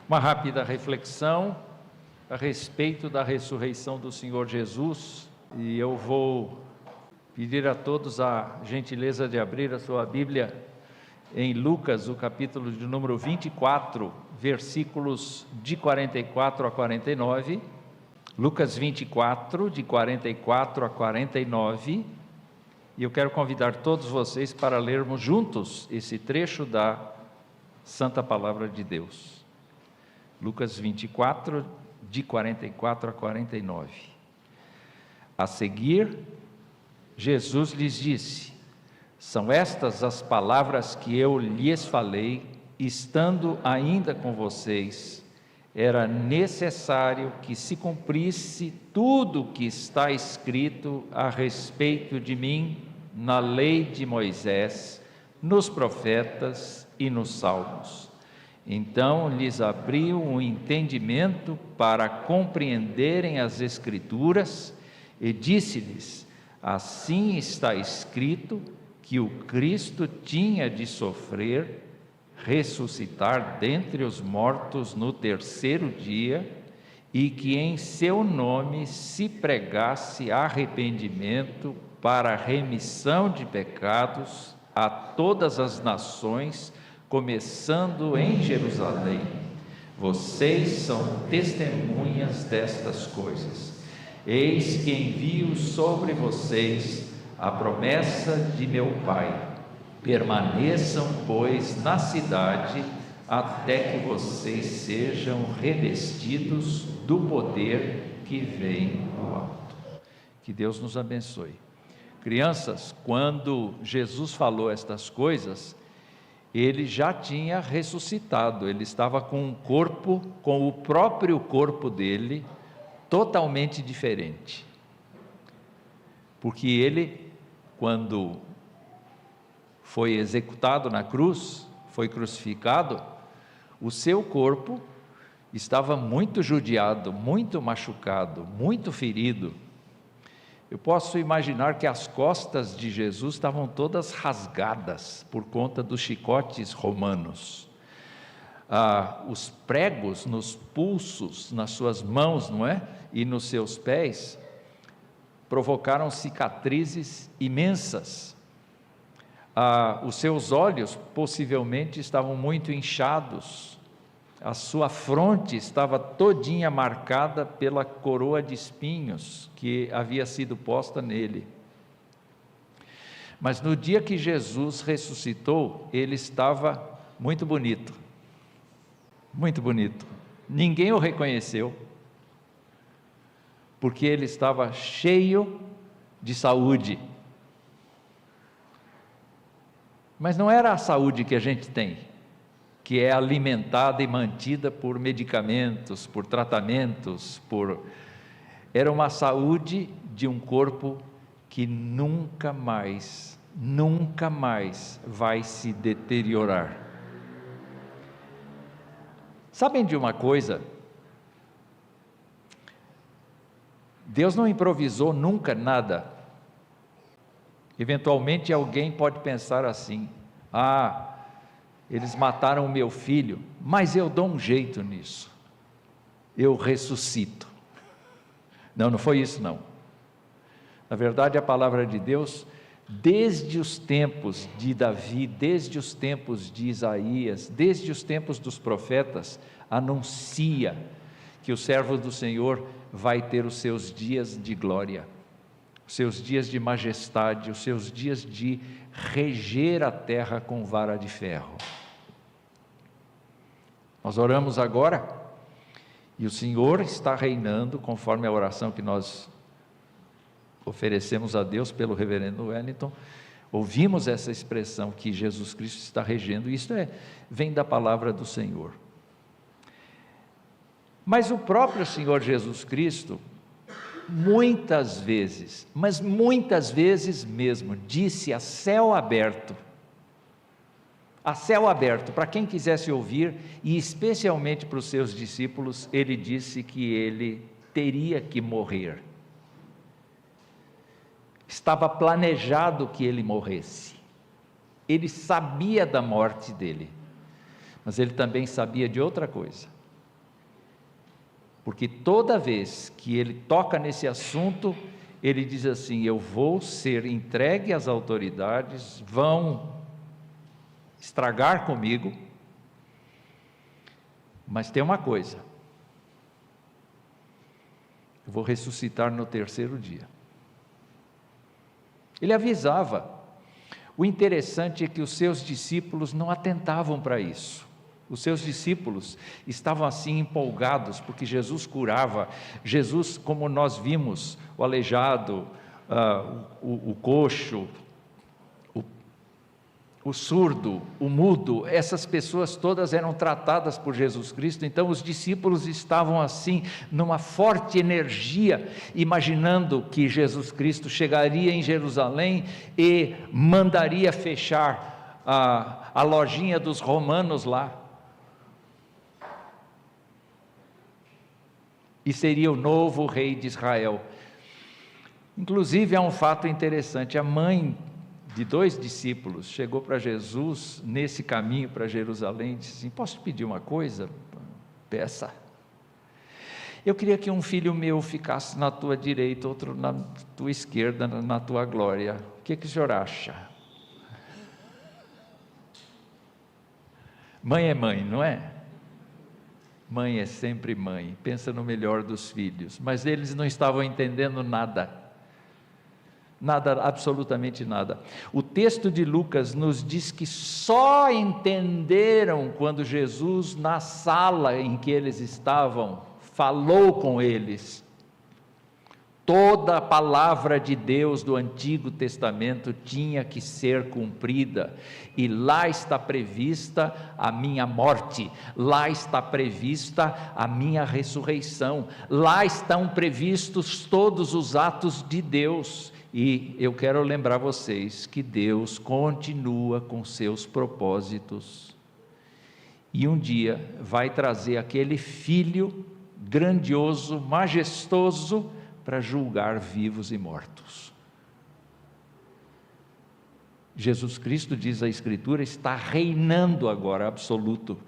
Uma rápida reflexão a respeito da ressurreição do Senhor Jesus, e eu vou pedir a todos a gentileza de abrir a sua Bíblia em Lucas, o capítulo de número 24, versículos de 44 a 49, Lucas 24, de 44 a 49, e eu quero convidar todos vocês para lermos juntos esse trecho da Santa Palavra de Deus. Lucas 24, de 44 a 49. A seguir, Jesus lhes disse: são estas as palavras que eu lhes falei, estando ainda com vocês. Era necessário que se cumprisse tudo o que está escrito a respeito de mim na lei de Moisés, nos profetas e nos salmos. Então lhes abriu o entendimento para compreenderem as Escrituras e disse-lhes: assim está escrito que o Cristo tinha de sofrer, ressuscitar dentre os mortos no terceiro dia, e que em seu nome se pregasse arrependimento para remissão de pecados a todas as nações, começando em Jerusalém. Vocês são testemunhas destas coisas. Eis que envio sobre vocês a promessa de meu Pai. Permaneçam, pois, na cidade, até que vocês sejam revestidos do poder que vem do alto. Que Deus nos abençoe. Crianças, quando Jesus falou estas coisas, ele já tinha ressuscitado, ele estava com um corpo, com o próprio corpo dele, totalmente diferente. Porque ele, quando foi executado na cruz, foi crucificado, o seu corpo estava muito judiado, muito machucado, muito ferido. Eu posso imaginar que as costas de Jesus estavam todas rasgadas por conta dos chicotes romanos. Os pregos nos pulsos, nas suas mãos, não é? E nos seus pés, provocaram cicatrizes imensas. Os seus olhos possivelmente estavam muito inchados. A sua fronte estava todinha marcada pela coroa de espinhos que havia sido posta nele. Mas no dia que Jesus ressuscitou, ele estava muito bonito. Muito bonito. Ninguém o reconheceu, porque ele estava cheio de saúde. Mas não era a saúde que a gente tem, que é alimentada e mantida por medicamentos, por tratamentos, era uma saúde de um corpo que nunca mais vai se deteriorar. Sabem de uma coisa? Deus não improvisou nunca nada. Eventualmente alguém pode pensar assim: eles mataram o meu filho, mas eu dou um jeito nisso, eu ressuscito. Não foi isso não. Na verdade, a palavra de Deus, desde os tempos de Davi, desde os tempos de Isaías, desde os tempos dos profetas, anuncia que o servo do Senhor vai ter os seus dias de glória, os seus dias de majestade, os seus dias de reger a terra com vara de ferro. Nós oramos agora, e o Senhor está reinando, conforme a oração que nós oferecemos a Deus pelo reverendo Wellington. Ouvimos essa expressão que Jesus Cristo está regendo, e isso vem da palavra do Senhor. Mas o próprio Senhor Jesus Cristo, muitas vezes, mas muitas vezes mesmo, disse a céu aberto, para quem quisesse ouvir, e especialmente para os seus discípulos, ele disse que ele teria que morrer. Estava planejado que ele morresse. Ele sabia da morte dele, mas ele também sabia de outra coisa. porque toda vez que ele toca nesse assunto, ele diz assim: eu vou ser entregue às autoridades, vão estragar comigo, mas tem uma coisa: eu vou ressuscitar no terceiro dia. Ele avisava. O interessante é que os seus discípulos não atentavam para isso. Os seus discípulos estavam assim empolgados, porque Jesus curava. Jesus, como nós vimos, o aleijado, o coxo, o surdo, o mudo, essas pessoas todas eram tratadas por Jesus Cristo. Então os discípulos estavam assim, numa forte energia, imaginando que Jesus Cristo chegaria em Jerusalém e mandaria fechar a lojinha dos romanos lá, e seria o novo rei de Israel. Inclusive há um fato interessante: a mãe de 2 discípulos chegou para Jesus nesse caminho para Jerusalém e disse assim: posso te pedir uma coisa? Peça. Eu queria que um filho meu ficasse na tua direita, outro na tua esquerda, na tua glória. O que o senhor acha? Mãe é mãe, não é? Mãe é sempre mãe, pensa no melhor dos filhos, mas eles não estavam entendendo nada, absolutamente nada. O texto de Lucas nos diz que só entenderam quando Jesus, na sala em que eles estavam, falou com eles. Toda a palavra de Deus do Antigo Testamento tinha que ser cumprida, e lá está prevista a minha morte, lá está prevista a minha ressurreição, lá estão previstos todos os atos de Deus, e eu quero lembrar vocês que Deus continua com seus propósitos, e um dia vai trazer aquele Filho grandioso, majestoso, para julgar vivos e mortos. Jesus Cristo, diz a Escritura, está reinando agora, absoluto.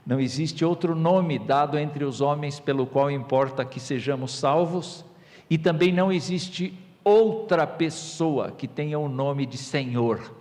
Não existe outro nome dado entre os homens pelo qual importa que sejamos salvos, e também não existe outra pessoa que tenha o nome de Senhor.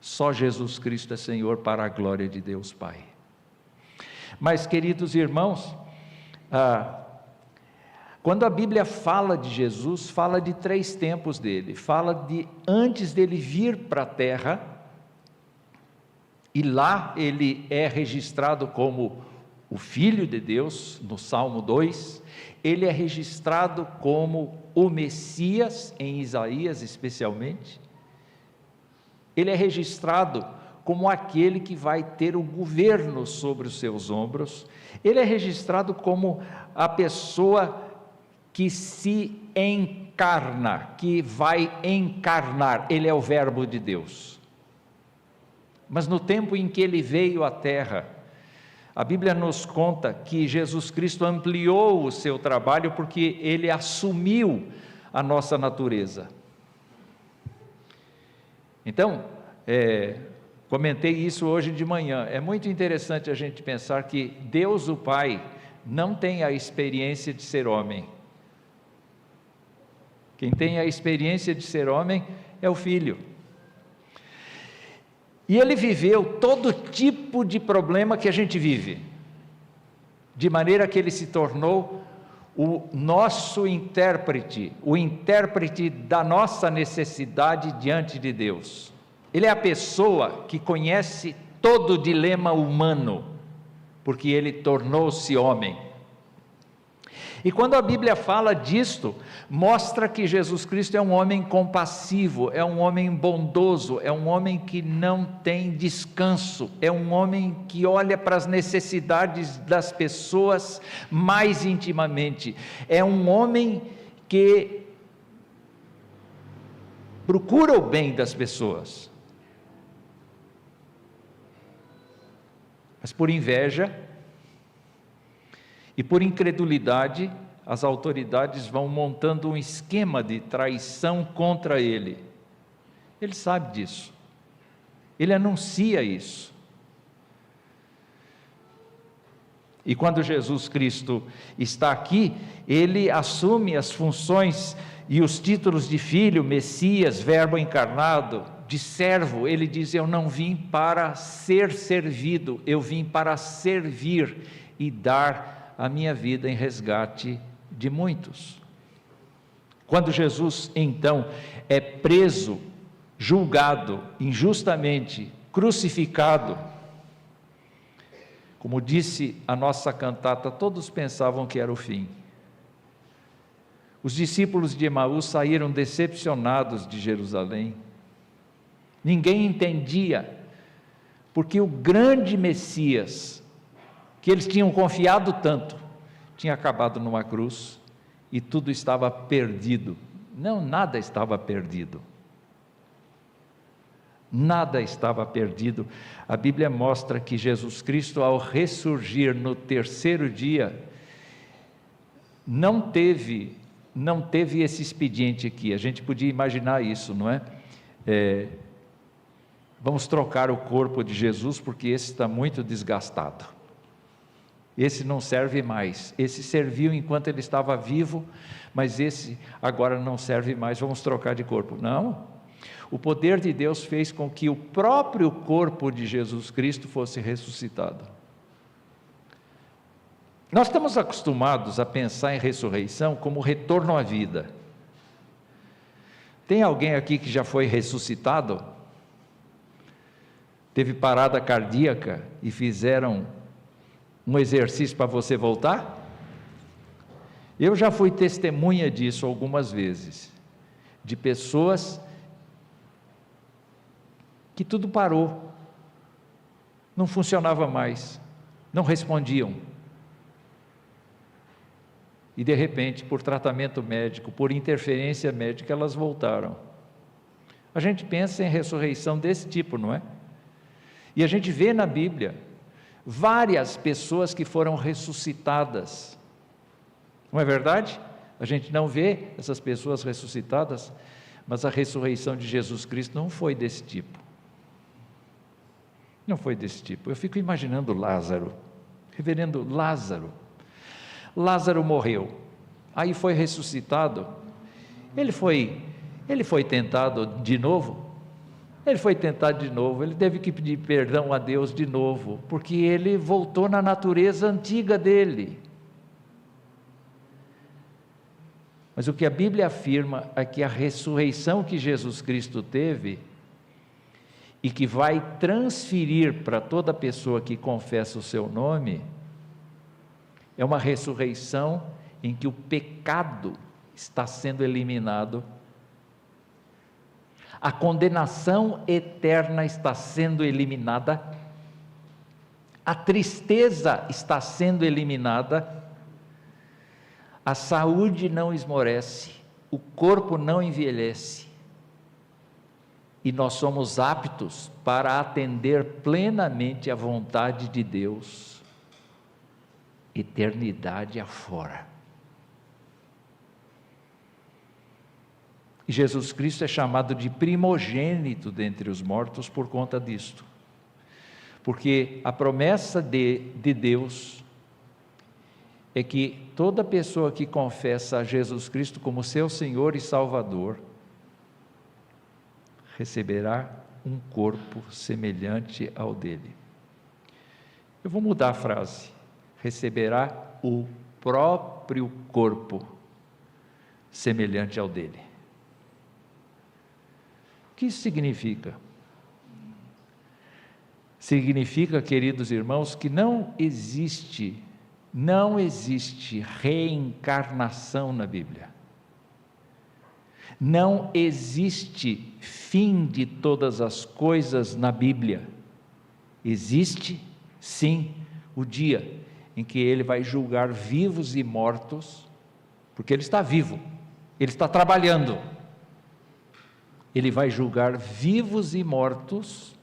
Só Jesus Cristo é Senhor, para a glória de Deus Pai. Mas, queridos irmãos, quando a Bíblia fala de Jesus, fala de 3 tempos dele. Fala de antes dele vir para a terra, e lá ele é registrado como o Filho de Deus, no Salmo 2, ele é registrado como o Messias, em Isaías especialmente, ele é registrado como aquele que vai ter o governo sobre os seus ombros, ele é registrado como a pessoa que se encarna, que vai encarnar, ele é o verbo de Deus. Mas no tempo em que ele veio à terra, a Bíblia nos conta que Jesus Cristo ampliou o seu trabalho, porque ele assumiu a nossa natureza. Então, comentei isso hoje de manhã, é muito interessante a gente pensar que Deus o Pai não tem a experiência de ser homem. Quem tem a experiência de ser homem é o Filho. E ele viveu todo tipo de problema que a gente vive, de maneira que ele se tornou o nosso intérprete, o intérprete da nossa necessidade diante de Deus. Ele é a pessoa que conhece todo o dilema humano, porque ele tornou-se homem. E quando a Bíblia fala disto, mostra que Jesus Cristo é um homem compassivo, é um homem bondoso, é um homem que não tem descanso, é um homem que olha para as necessidades das pessoas mais intimamente, é um homem que procura o bem das pessoas, mas por inveja e por incredulidade, as autoridades vão montando um esquema de traição contra ele. Ele sabe disso, ele anuncia isso. E quando Jesus Cristo está aqui, ele assume as funções e os títulos de filho, Messias, Verbo encarnado, de servo. Ele diz: eu não vim para ser servido, eu vim para servir e dar a minha vida em resgate de muitos. Quando Jesus então é preso, julgado injustamente, crucificado, como disse a nossa cantata, todos pensavam que era o fim. Os discípulos de Emaús saíram decepcionados de Jerusalém. Ninguém entendia, porque o grande Messias, que eles tinham confiado tanto, tinha acabado numa cruz e tudo estava perdido. Não, nada estava perdido. Nada estava perdido. A Bíblia mostra que Jesus Cristo, ao ressurgir no terceiro dia, não teve esse expediente aqui. A gente podia imaginar isso, não é? Vamos trocar o corpo de Jesus porque esse está muito desgastado. Esse não serve mais. Esse serviu enquanto ele estava vivo, mas esse agora não serve mais. Vamos trocar de corpo. Não. O poder de Deus fez com que o próprio corpo de Jesus Cristo fosse ressuscitado. Nós estamos acostumados a pensar em ressurreição como retorno à vida. Tem alguém aqui que já foi ressuscitado? Teve parada cardíaca e fizeram um exercício para você voltar? Eu já fui testemunha disso algumas vezes, de pessoas que tudo parou, não funcionava mais, não respondiam. E de repente, por tratamento médico, por interferência médica, elas voltaram. A gente pensa em ressurreição desse tipo, não é? E a gente vê na Bíblia várias pessoas que foram ressuscitadas. Não é verdade? A gente não vê essas pessoas ressuscitadas, mas a ressurreição de Jesus Cristo não foi desse tipo. Não foi desse tipo. Eu fico imaginando Lázaro, reverendo Lázaro. Lázaro morreu, aí foi ressuscitado. Ele foi tentado de novo. Ele foi tentado de novo. Ele teve que pedir perdão a Deus de novo, porque ele voltou na natureza antiga dele. Mas o que a Bíblia afirma é que a ressurreição que Jesus Cristo teve e que vai transferir para toda pessoa que confessa o seu nome, é uma ressurreição em que o pecado está sendo eliminado, a condenação eterna está sendo eliminada, a tristeza está sendo eliminada, a saúde não esmorece, o corpo não envelhece, e nós somos aptos para atender plenamente à vontade de Deus, eternidade afora. E Jesus Cristo é chamado de primogênito dentre os mortos por conta disto, porque a promessa de Deus é que toda pessoa que confessa a Jesus Cristo como seu Senhor e Salvador, receberá um corpo semelhante ao dele. Eu vou mudar a frase, receberá o próprio corpo semelhante ao dele. O que isso significa? Significa, queridos irmãos, que não existe reencarnação na Bíblia. Não existe fim de todas as coisas na Bíblia. Existe, sim, o dia em que Ele vai julgar vivos e mortos, porque Ele está vivo, Ele está trabalhando. Ele vai julgar vivos e mortos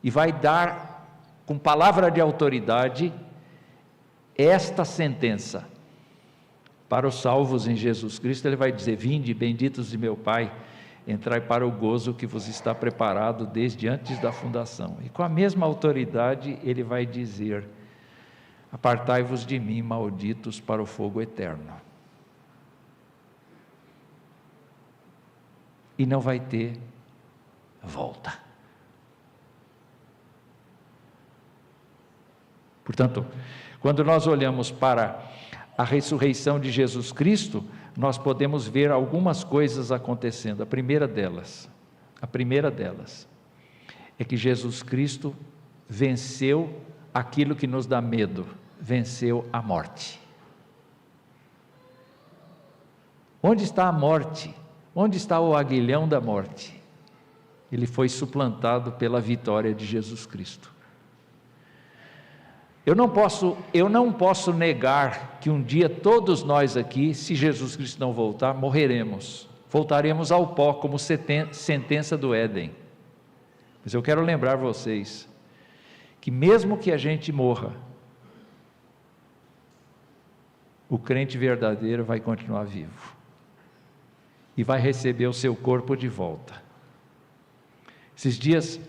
e vai dar, com palavra de autoridade, esta sentença. Para os salvos em Jesus Cristo, Ele vai dizer: vinde, benditos de meu Pai, entrai para o gozo que vos está preparado desde antes da fundação. E com a mesma autoridade, Ele vai dizer: apartai-vos de mim, malditos, para o fogo eterno. E não vai ter volta. Portanto, quando nós olhamos para a ressurreição de Jesus Cristo, nós podemos ver algumas coisas acontecendo. A primeira delas é que Jesus Cristo venceu aquilo que nos dá medo, venceu a morte. Onde está a morte? Onde está o aguilhão da morte? Ele foi suplantado pela vitória de Jesus Cristo. Eu não posso negar que um dia todos nós aqui, se Jesus Cristo não voltar, morreremos. Voltaremos ao pó como sentença do Éden. Mas eu quero lembrar vocês que mesmo que a gente morra, o crente verdadeiro vai continuar vivo e vai receber o seu corpo de volta. Esses dias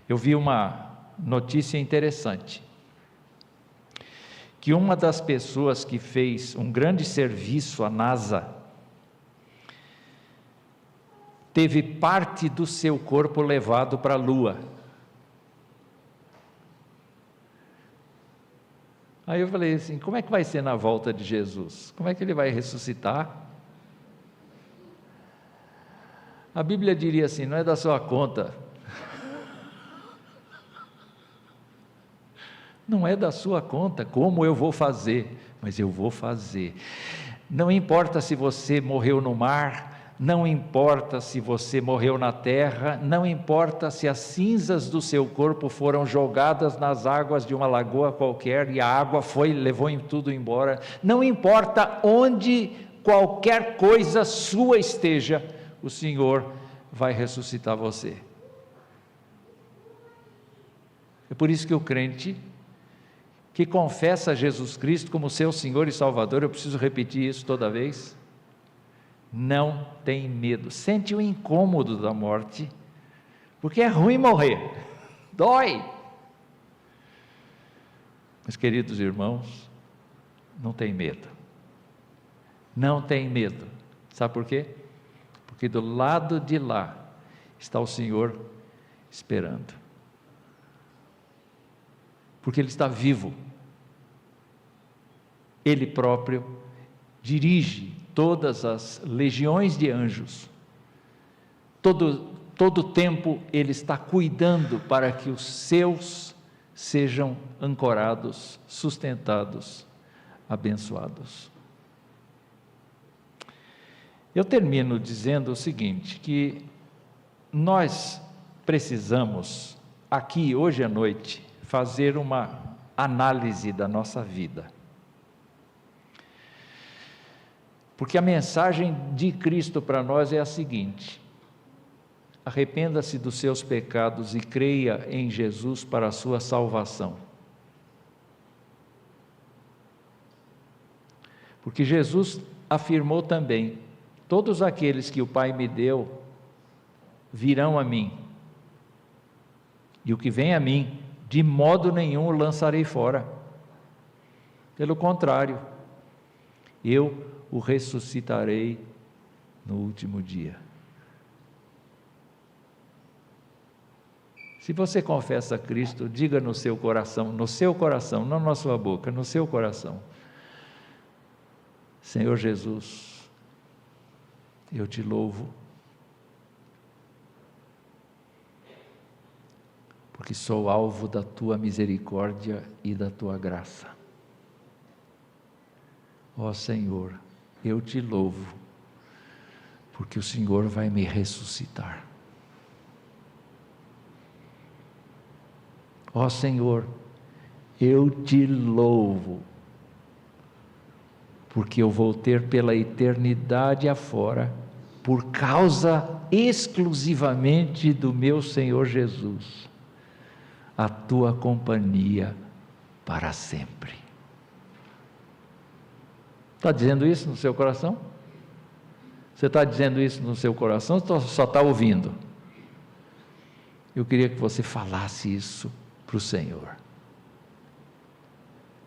eu vi uma notícia interessante, que uma das pessoas que fez um grande serviço à NASA teve parte do seu corpo levado para a Lua. Aí eu falei assim, como é que vai ser na volta de Jesus? Como é que ele vai ressuscitar? A Bíblia diria assim, não é da sua conta. Não é da sua conta, como eu vou fazer? Mas eu vou fazer. Não importa se você morreu no mar, não importa se você morreu na terra, não importa se as cinzas do seu corpo foram jogadas nas águas de uma lagoa qualquer e a água levou tudo embora, não importa onde qualquer coisa sua esteja, o Senhor vai ressuscitar você. É por isso que o crente que confessa Jesus Cristo como seu Senhor e Salvador, eu preciso repetir isso toda vez, não tem medo, sente o incômodo da morte, porque é ruim morrer, dói, mas queridos irmãos, não tem medo, sabe por quê? Porque do lado de lá está o Senhor esperando, porque Ele está vivo, Ele próprio dirige todas as legiões de anjos, todo tempo Ele está cuidando para que os seus sejam ancorados, sustentados, abençoados. Eu termino dizendo o seguinte, que nós precisamos aqui hoje à noite fazer uma análise da nossa vida, porque a mensagem de Cristo para nós é a seguinte: arrependa-se dos seus pecados e creia em Jesus para a sua salvação, porque Jesus afirmou também, todos aqueles que o Pai me deu, virão a mim, e o que vem a mim, de modo nenhum o lançarei fora, pelo contrário, eu o ressuscitarei no último dia. Se você confessa a Cristo, diga no seu coração, não na sua boca, no seu coração: Senhor Jesus, eu te louvo, porque sou alvo da tua misericórdia e da tua graça. Ó Senhor, eu te louvo, porque o Senhor vai me ressuscitar. Ó Senhor, eu te louvo, porque eu vou ter pela eternidade afora, por causa exclusivamente do meu Senhor Jesus, a tua companhia para sempre. Está dizendo isso no seu coração? Você está dizendo isso no seu coração ou só está ouvindo? Eu queria que você falasse isso para o Senhor.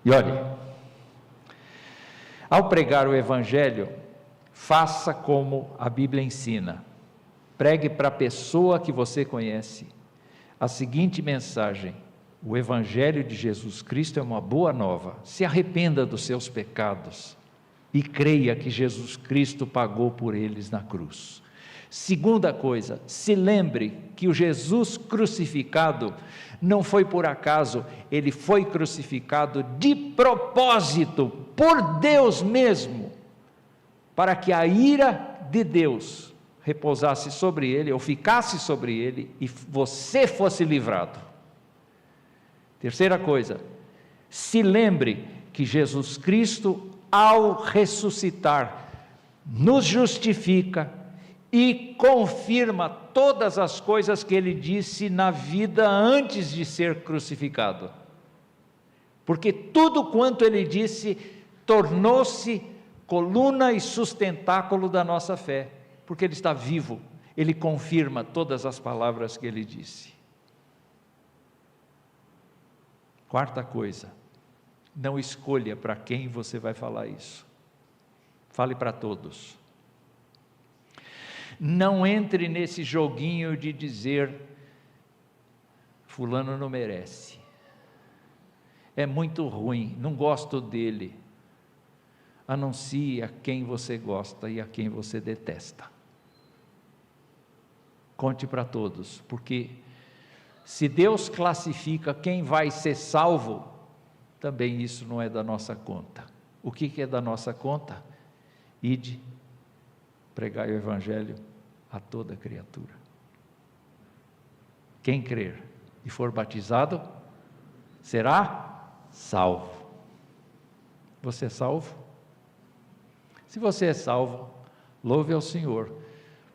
E olhe, ao pregar o Evangelho, faça como a Bíblia ensina. Pregue para a pessoa que você conhece a seguinte mensagem: o Evangelho de Jesus Cristo é uma boa nova. Se arrependa dos seus pecados e creia que Jesus Cristo pagou por eles na cruz. Segunda coisa, se lembre que o Jesus crucificado não foi por acaso, ele foi crucificado de propósito, por Deus mesmo, para que a ira de Deus repousasse sobre ele, ou ficasse sobre ele, e você fosse livrado. Terceira coisa, se lembre que Jesus Cristo, ao ressuscitar, nos justifica e confirma todas as coisas que ele disse na vida antes de ser crucificado. Porque tudo quanto ele disse tornou-se coluna e sustentáculo da nossa fé, porque ele está vivo, ele confirma todas as palavras que ele disse. Quarta coisa, não escolha para quem você vai falar isso, fale para todos. Não entre nesse joguinho de dizer, fulano não merece, é muito ruim, não gosto dele. Anuncie a quem você gosta e a quem você detesta. Conte para todos, porque se Deus classifica quem vai ser salvo, também isso não é da nossa conta. O que é da nossa conta? Ide, pregai o Evangelho a toda criatura. Quem crer e for batizado, será salvo. Você é salvo? Se você é salvo, louve ao Senhor,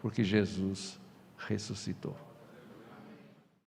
porque Jesus ressuscitou.